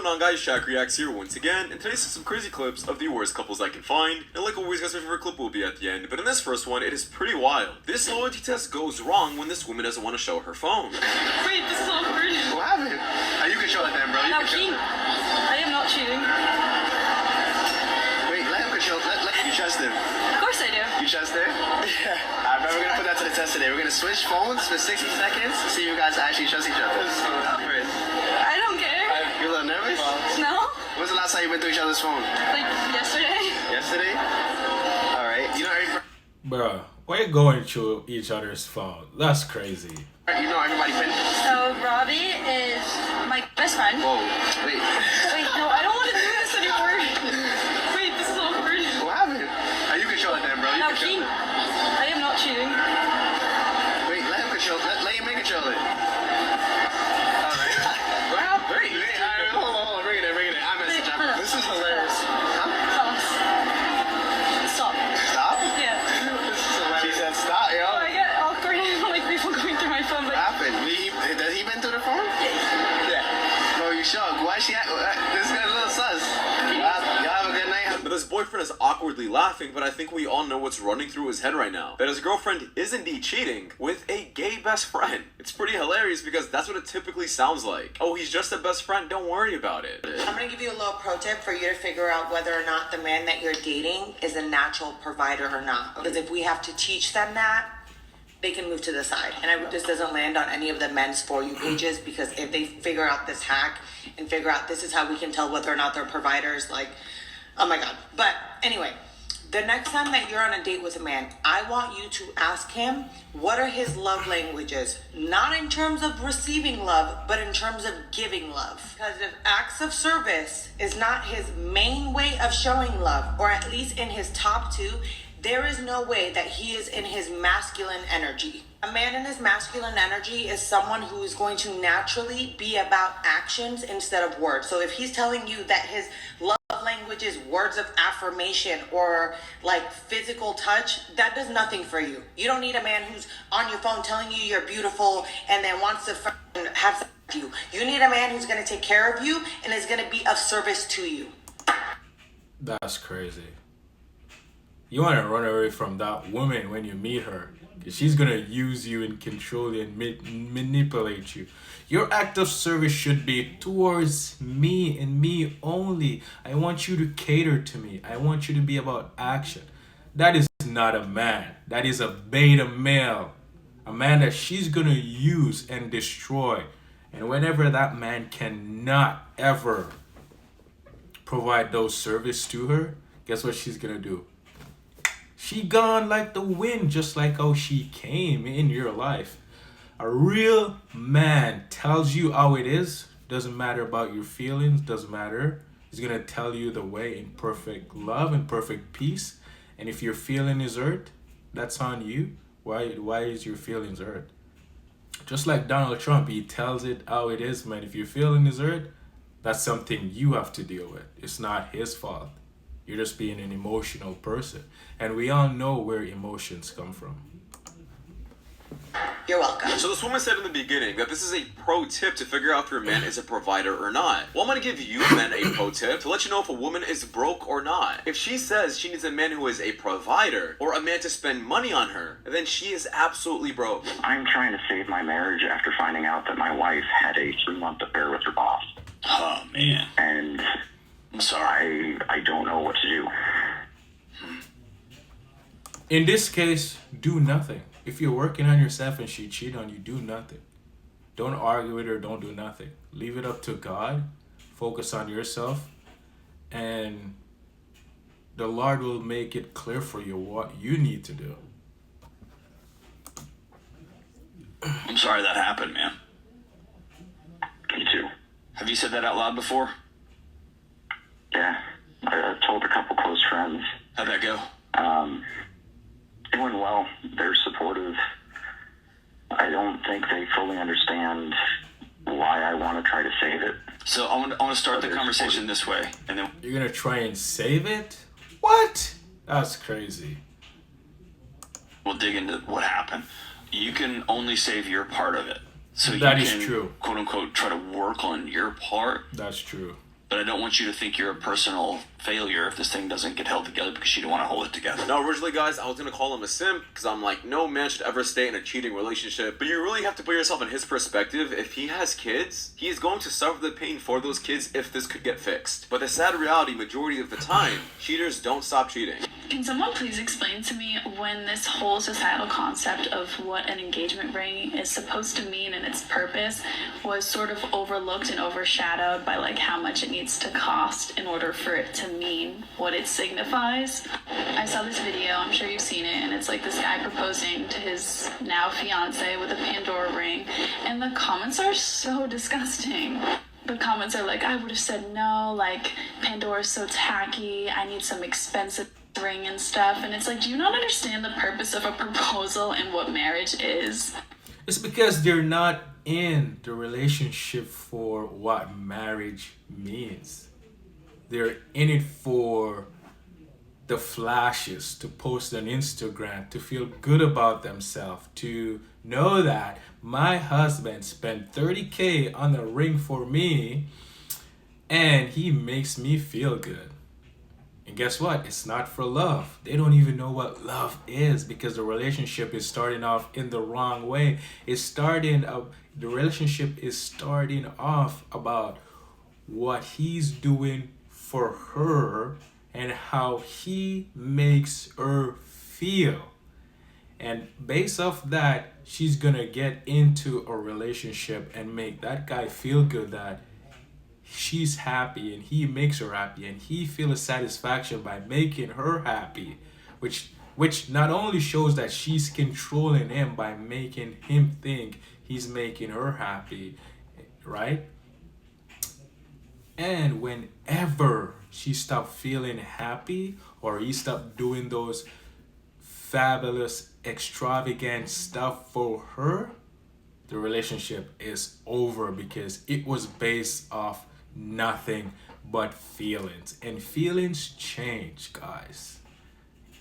going on, guys? Shaq Reacts here once again, and today's some crazy clips of the worst couples I can find. And like always, guys, my favorite clip will be at the end, but in this first one, it is pretty wild. This loyalty test goes wrong when this woman doesn't want to show her phone. Wait, this is awkward. What happened? You can show it then, bro. No, I am not cheating. Wait, let him control. Let you trust him. Of course I do. You trust him? Yeah. Alright, bro, we're gonna put that to the test today. We're gonna switch phones for 60 seconds to see if you guys actually trust each other. I don't care. You're a little nervous? No? When's the last time you went through each other's phone? Like yesterday. Yesterday? Alright. You know every Bruh, why you going through each other's phone? That's crazy. you know everybody pin. So Robbie is my best friend. Whoa. Wait. Wait, no, I don't want to do this anymore. Wait, this is awkward. What happened? You control it then, bro. You No, control it. I am not cheating. Wait, let him control. Let your man control it. Alright. What happened? Wait, hold on. Bring it in. I messaged him. This is hilarious. Huh? Stop. Stop? Yeah. This is hilarious. She said stop, yo. I get awkward like people going through my phone. What Like, happened? Has he been through the phone? Yeah. Bro, you shocked. Why she act? This is a little sus. Y'all have a good night. But his boyfriend is awkwardly laughing, but I think we all know what's running through his head right now. That his girlfriend is indeed cheating with a gay best friend. It's pretty hilarious because that's what it typically sounds like. Oh, he's just a best friend, don't worry about it. I'm gonna give you a little pro tip for you to figure out whether or not the man that you're dating is a natural provider or not. Because if we have to teach them that, they can move to the side. And I hope this doesn't land on any of the men's For You pages, because if they figure out this hack and figure out this is how we can tell whether or not they're providers, like, oh my God. But anyway, the next time that you're on a date with a man, I want you to ask him, what are his love languages? Not in terms of receiving love, but in terms of giving love. Because if acts of service is not his main way of showing love, or at least in his top two, there is no way that he is in his masculine energy. A man in his masculine energy is someone who is going to naturally be about actions instead of words. So if he's telling you that his love language is words of affirmation or like physical touch, that does nothing for you. You don't need a man who's on your phone telling you you're beautiful and then wants to have sex with you. You need a man who's going to take care of you and is going to be of service to you. That's crazy. You want to run away from that woman when you meet her, because she's going to use you and control you and manipulate you. Your act of service should be towards me and me only. I want you to cater to me. I want you to be about action. That is not a man. That is a beta male. A man that she's going to use and destroy. And whenever that man cannot ever provide those service to her, guess what she's going to do? She gone like the wind, just like how she came in your life. A real man tells you how it is. Doesn't matter about your feelings, doesn't matter. He's going to tell you the way in perfect love and perfect peace. And if your feeling is hurt, that's on you. Why is your feelings hurt? Just like Donald Trump, he tells it how it is, man. If your feeling is hurt, that's something you have to deal with. It's not his fault. You're just being an emotional person. And we all know where emotions come from. You're welcome. So this woman said in the beginning that this is a pro tip to figure out if your man is a provider or not. Well, I'm going to give you men a pro tip to let you know if a woman is broke or not. If she says she needs a man who is a provider or a man to spend money on her, then she is absolutely broke. I'm trying to save my marriage after finding out that my wife had a 3-month affair with her boss. Oh, man. And I'm sorry. I don't know what to do. In this case, do nothing. If you're working on yourself and she cheat on you, do nothing. Don't argue with her, don't do nothing. Leave it up to God. Focus on yourself. And the Lord will make it clear for you what you need to do. I'm sorry that happened, man. Me too. Have you said that out loud before? Yeah, I told a couple close friends. How'd that go? It went well. They're supportive. I don't think they fully understand why I want to try to save it. So I want to start the conversation this way, and then You're going to try and save it? What? That's crazy. we'll dig into what happened. You can only save your part of it. So That you is can, true. quote unquote, try to work on your part. That's true. But I don't want you to think you're a personal failure if this thing doesn't get held together because you don't want to hold it together. Now, originally, guys, I was gonna call him a simp because I'm like, no man should ever stay in a cheating relationship. But you really have to put yourself in his perspective. If he has kids, he is going to suffer the pain for those kids if this could get fixed. But the sad reality, majority of the time, cheaters don't stop cheating. Can someone please explain to me when this whole societal concept of what an engagement ring is supposed to mean and its purpose was sort of overlooked and overshadowed by like how much it needs to cost in order for it to mean what it signifies? I saw this video, I'm sure you've seen it, and it's like this guy proposing to his now fiance with a Pandora ring, and the comments are so disgusting. The comments are like, I would have said no, like, Pandora's so tacky, I need some expensive ring and stuff. And it's like, do you not understand the purpose of a proposal and what marriage is? It's because they're not in the relationship for what marriage means. They're in it for the flashes, to post on Instagram, to feel good about themselves, to know that my husband spent 30K on a ring for me and he makes me feel good. And guess what? It's not for love. They don't even know what love is because the relationship is starting off in the wrong way. The relationship is starting off about what he's doing for her and how he makes her feel. And based off that, she's gonna get into a relationship and make that guy feel good that she's happy and he makes her happy and he feels satisfaction by making her happy, which not only shows that she's controlling him by making him think he's making her happy, right? And whenever she stopped feeling happy or he stopped doing those fabulous, extravagant stuff for her, the relationship is over because it was based off nothing but feelings. And feelings change, guys.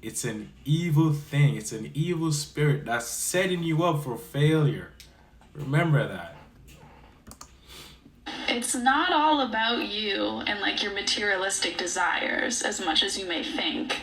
It's an evil thing. It's an evil spirit that's setting you up for failure. Remember that. It's not all about you and like your materialistic desires as much as you may think.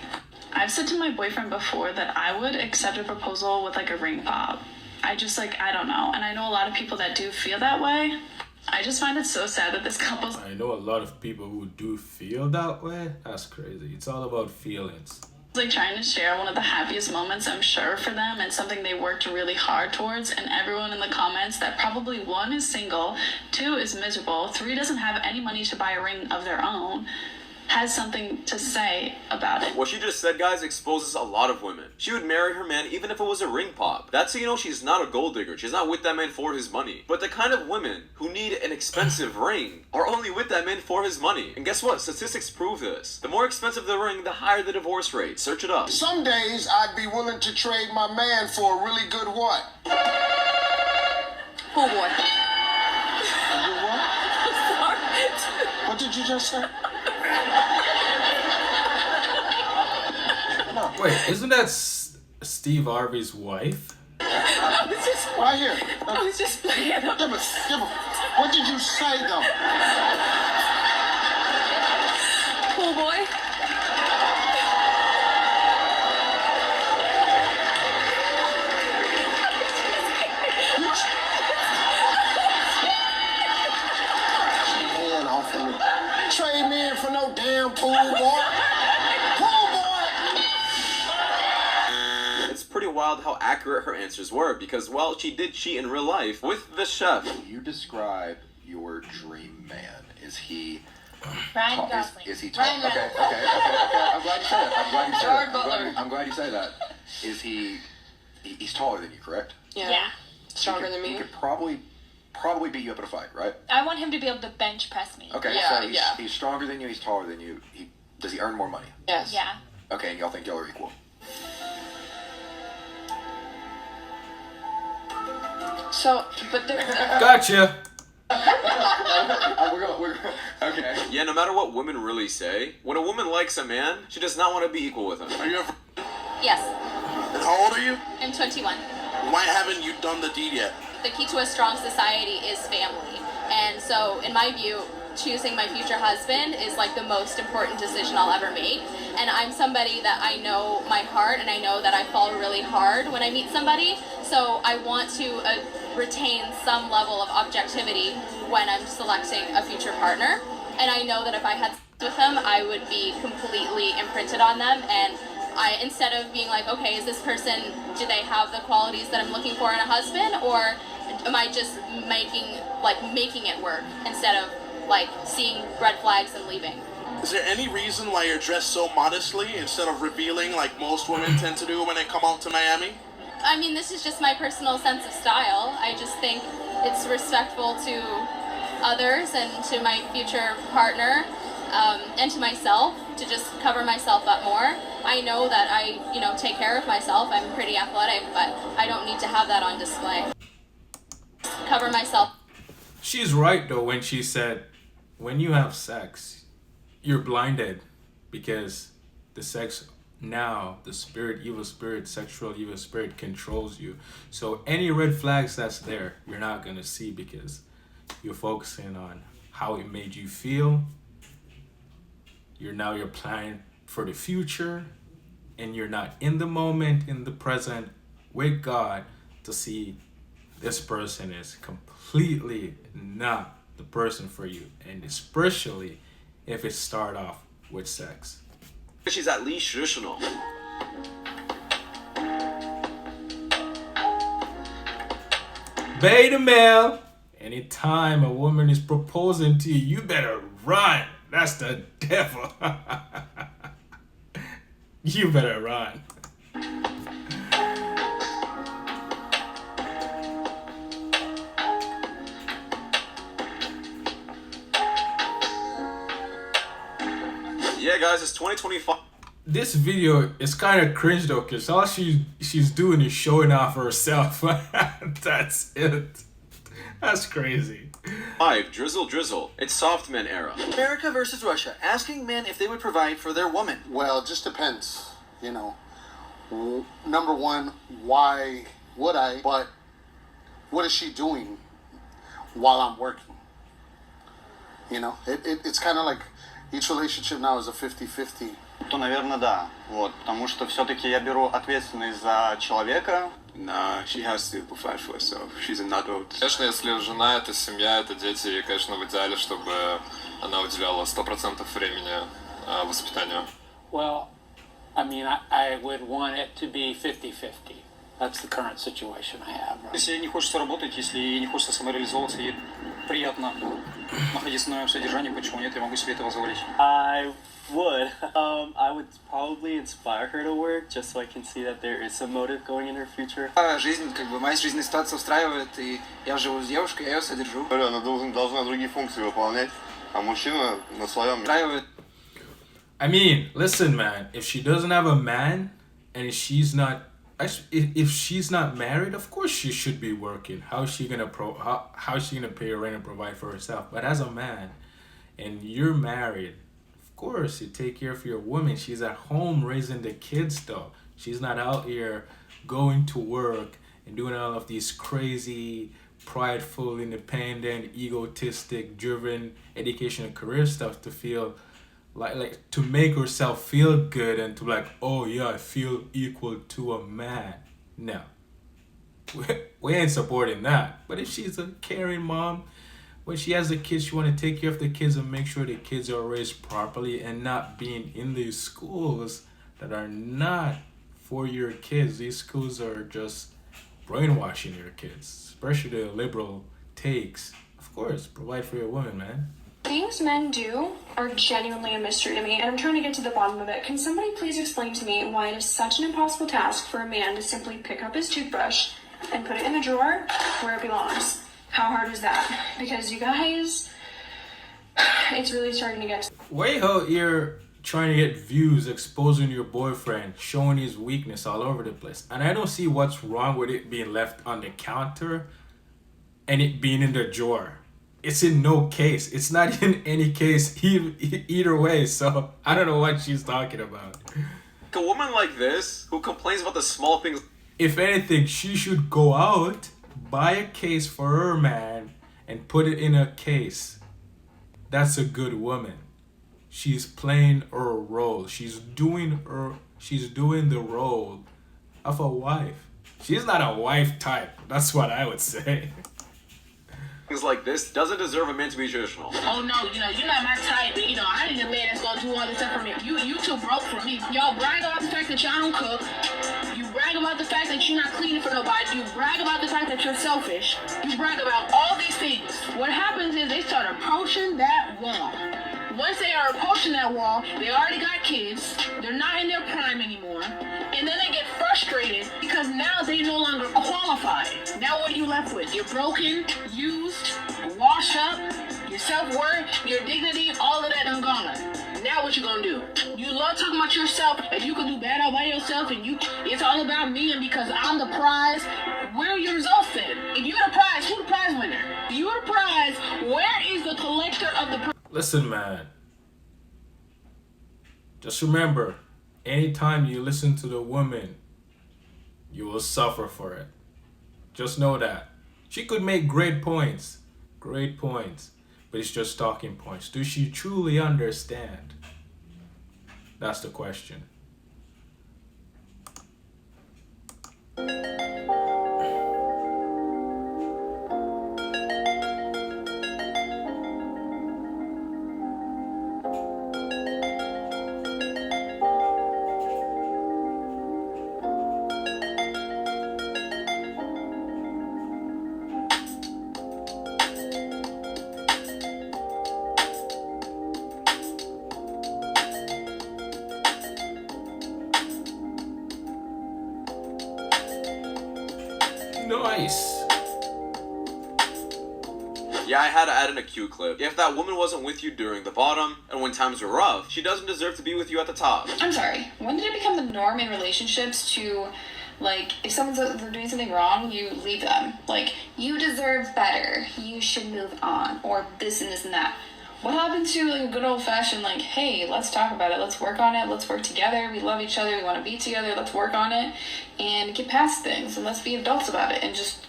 I've said to my boyfriend before that I would accept a proposal with like a ring pop. I don't know. And I know a lot of people that do feel that way. I just find it so sad that this couple's I know a lot of people who do feel that way. That's crazy. It's all about feelings. like trying to share one of the happiest moments, I'm sure, for them, and something they worked really hard towards. And everyone in the comments that probably 1 is single, 2 is miserable, 3 doesn't have any money to buy a ring of their own, has something to say about it. What she just said, guys, exposes a lot of women. She would marry her man even if it was a ring pop. That's so you know she's not a gold digger. She's not with that man for his money. But the kind of women who need an expensive ring are only with that man for his money. And guess what? Statistics prove this. The more expensive the ring, the higher the divorce rate. Search it up. Some days I'd be willing to trade my man for a really good what? Oh boy. A good what? What did you just say? Wait, isn't that Steve Harvey's wife? Right here. I was just playing. What did you say though? Oh boy. Man, off of me. Trade me in for no damn pool boy. Pool boy. It's pretty wild how accurate her answers were because, well, she did cheat in real life with the chef. You describe your dream man. Is he? Ryan Gosling. Is he? Ryan Okay. Reynolds. I'm glad you said that. Gerard Butler. I'm glad you say that. Is he? He's taller than you, correct? Yeah. Stronger than He me. could probably beat you up in a fight, right? I want him to be able to bench press me. Okay. Yeah, So yeah. he's stronger than you. He's taller than you. Does he earn more money? Yes. Yeah. Okay, and y'all think y'all are equal. So, but Gotcha. Okay. Yeah, no matter what women really say, when a woman likes a man, she does not want to be equal with him. Are you ever? Yes. And how old are you? I'm 21. Why haven't you done the deed yet? The key to a strong society is family. And so, in my view, choosing my future husband is like the most important decision I'll ever make. And I'm somebody that I know my heart, and I know that I fall really hard when I meet somebody. So I want to retain some level of objectivity when I'm selecting a future partner. And I know that if I had sex with them, I would be completely imprinted on them. And instead of being like, okay, is this person, do they have the qualities that I'm looking for in a husband, or am I just making it work instead of like seeing red flags and leaving? Is there any reason why you're dressed so modestly instead of revealing like most women tend to do when they come out to Miami? I mean, this is just my personal sense of style. I just think it's respectful to others and to my future partner, and to myself, to just cover myself up more. I know that I, take care of myself. I'm pretty athletic, but I don't need to have that on display. Cover myself. She's right though when she said, when you have sex, you're blinded because the sex now, the evil spirit, sexual evil spirit controls you. So any red flags that's there, you're not gonna see because you're focusing on how it made you feel. You're planning for the future, and you're not in the moment, in the present with God to see this person is completely not the person for you, and especially if it start off with sex. She's at least traditional. Beta male, anytime a woman is proposing to you, you better run. That's the devil. You better run. Yeah, guys, it's 2025. This video is kind of cringe though, because all she's doing is showing off herself. That's it. That's crazy. 5. Drizzle. It's soft men era. America versus Russia, asking men if they would provide for their woman. Well, it just depends, Number one, why would I? But what is she doing while I'm working? It's kind of like each relationship now is a 50-50. То, наверное, да. Вот, потому что все-таки я беру ответственность за человека. Nah, she has to provide for herself. She's an adult. Конечно, если жена, это семья, это дети, и, конечно, в идеале, чтобы она уделяла 100% времени воспитанию. Well, I mean, I would want it to be 50-50. That's the current situation I have. Right? Если ей не хочется работать, если ей не хочется самореализовываться, ей приятно находиться на моем содержании, почему нет, я могу себе это позволить. I would probably inspire her to work, just so I can see that there is some motive going in her future. Жизнь, моя жизненная ситуация устраивает, и я живу с девушкой, я ее содержу. Она должна другие функции выполнять, а мужчина на своем. I mean, listen, man. If she doesn't have a man, and if she's not married, of course she should be working. How is she gonna pay her rent and provide for herself? But as a man, and you're married, of course you take care of your woman. She's at home raising the kids, though. She's not out here going to work and doing all of these crazy, prideful, independent, egotistic, driven education and career stuff to feel like to make herself feel good and to like, oh yeah, I feel equal to a man. No, we ain't supporting that. But if she's a caring mom, when she has the kids, she want to take care of the kids and make sure the kids are raised properly and not being in these schools that are not for your kids. These schools are just brainwashing your kids, especially the liberal takes. Of course, provide for your woman, man. Things men do are genuinely a mystery to me, and I'm trying to get to the bottom of it. Can somebody please explain to me why it is such an impossible task for a man to simply pick up his toothbrush and put it in the drawer where it belongs? How hard is that? Because you guys, it's really starting to get to... Way out here trying to get views, exposing your boyfriend, showing his weakness all over the place. And I don't see what's wrong with it being left on the counter and it being in the drawer. It's in no case. It's not in any case either way. So I don't know what she's talking about. A woman like this who complains about the small things. If anything, she should go out, buy a case for her man, and put it in a case that's a good woman. She's playing her role. She's doing the role of a wife. She's not a wife type. That's what I would say. Things like this doesn't deserve a man to be traditional. Oh no, you're not my type, but I need a man that's gonna do all this stuff for me. You too broke for me. Y'all brag about the fact that y'all don't cook. You brag about the fact that you're not cleaning for nobody. You brag about the fact that you're selfish. You brag about all these things. What happens is they start approaching that wall. Once they are approaching that wall, they already got kids. They're not in their prime anymore. And then they get frustrated because now they no longer qualify. Now what are you left with? You're broken, used, washed up, your self-worth, your dignity, all of that done gone. Now what you gonna do? You love talking about yourself and you can do bad all by yourself and it's all about me and because I'm the prize. Where are your results then? If you're the prize, who's the prize winner? If you're the prize, where is the collector of the prize? Listen, man. Just remember, anytime you listen to the woman, you will suffer for it. Just know that. She could make great points, but it's just talking points. Does she truly understand? That's the question. Nice. Yeah, I had to add in a cue clip. If that woman wasn't with you during the bottom, and when times were rough, she doesn't deserve to be with you at the top. I'm sorry. When did it become the norm in relationships to, like, if someone's doing something wrong, you leave them? Like, you deserve better. You should move on. Or this and this and that. What happened to, like, a good old-fashioned, like, hey, let's talk about it. Let's work on it. Let's work together. We love each other. We want to be together. Let's work on it and get past things. And let's be adults about it and just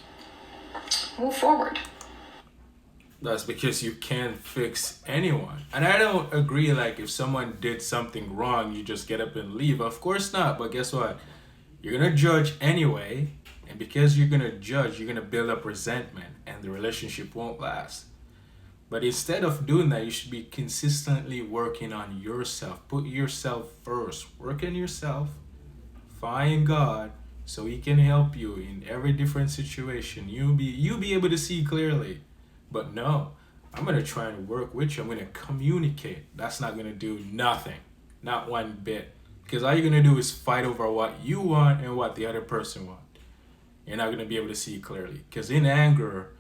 move forward. That's because you can't fix anyone. And I don't agree, like, if someone did something wrong, you just get up and leave. Of course not. But guess what? You're going to judge anyway. And because you're going to judge, you're going to build up resentment. And the relationship won't last. But instead of doing that, you should be consistently working on yourself. Put yourself first. Work on yourself. Find God so He can help you in every different situation. You'll be able to see clearly. But no, I'm going to try and work with you. I'm going to communicate. That's not going to do nothing. Not one bit. Because all you're going to do is fight over what you want and what the other person wants. You're not going to be able to see clearly. Because in anger,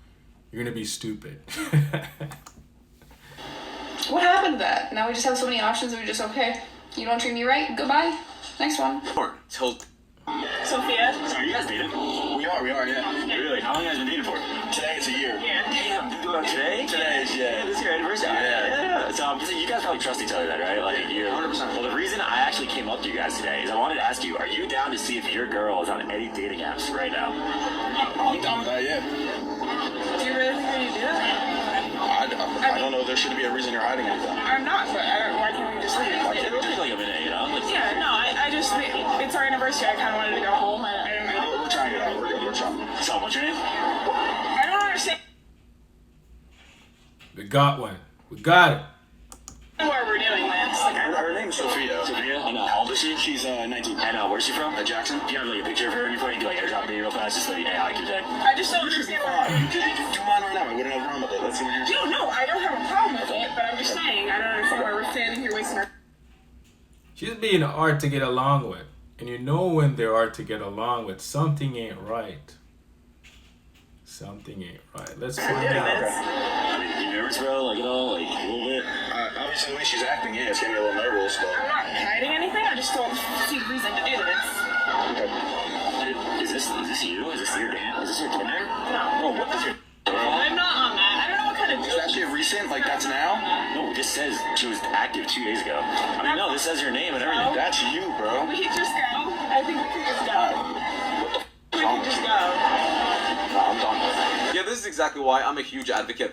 you're going to be stupid. What happened to that? Now we just have so many options and we're just, okay, you don't treat me right, goodbye. Next one. Sophia? So are you guys dating? We are, yeah. Really? How long have you guys been dating for? Today is a year. Yeah. Damn, today? Today is, yeah. This is your anniversary. Yeah. So you guys probably trust each other then, right? Like, you're 100%. Well, the reason I actually came up to you guys today is I wanted to ask you, are you down to see if your girl is on any dating apps right now? I'm down with that, yeah. Do you really think that you do? I don't know, there shouldn't be a reason you're hiding anything. I'm not, but why can't we just leave? It'll take like a minute, you know? Yeah, no, I just, it's our anniversary. I kind of wanted to go home. I don't know. We're trying it out. We're trying. So, what's your name? I don't understand We got one. We got it. what we're doing, man. It's like, Her name's Sophia. Sophia? And how old is she? She's 19. And where's she from? Jackson. Do you have like a picture of her in your phone? You can like airdrop me real fast, just like, hey, I can check. I just don't understand why. Do mine right now. We wouldn't have a problem with it. Let's see what you're saying. No, I don't have a problem with it, but I'm just saying, I don't understand why we're standing here wasting our... She's being hard to get along with. And you know when they're hard to get along with, something ain't right. Something ain't right. Let's find out. You nervous, bro? Like, at all? Like, a little bit? Obviously, the way she's acting, yeah, it's getting me a little nervous, but... I'm not hiding anything, I just don't see the reason to do this. Is this you? Is this your Tinder? No. Oh, what is your... I'm not on that. I don't know what kind of... Is that shit recent? Like, that's now? No, this says she was active 2 days ago. I mean, no, this says your name and everything. That's you, bro. We can just go. I think we can just go. We can just go. No, I'm done with it. Yeah, this is exactly why I'm a huge advocate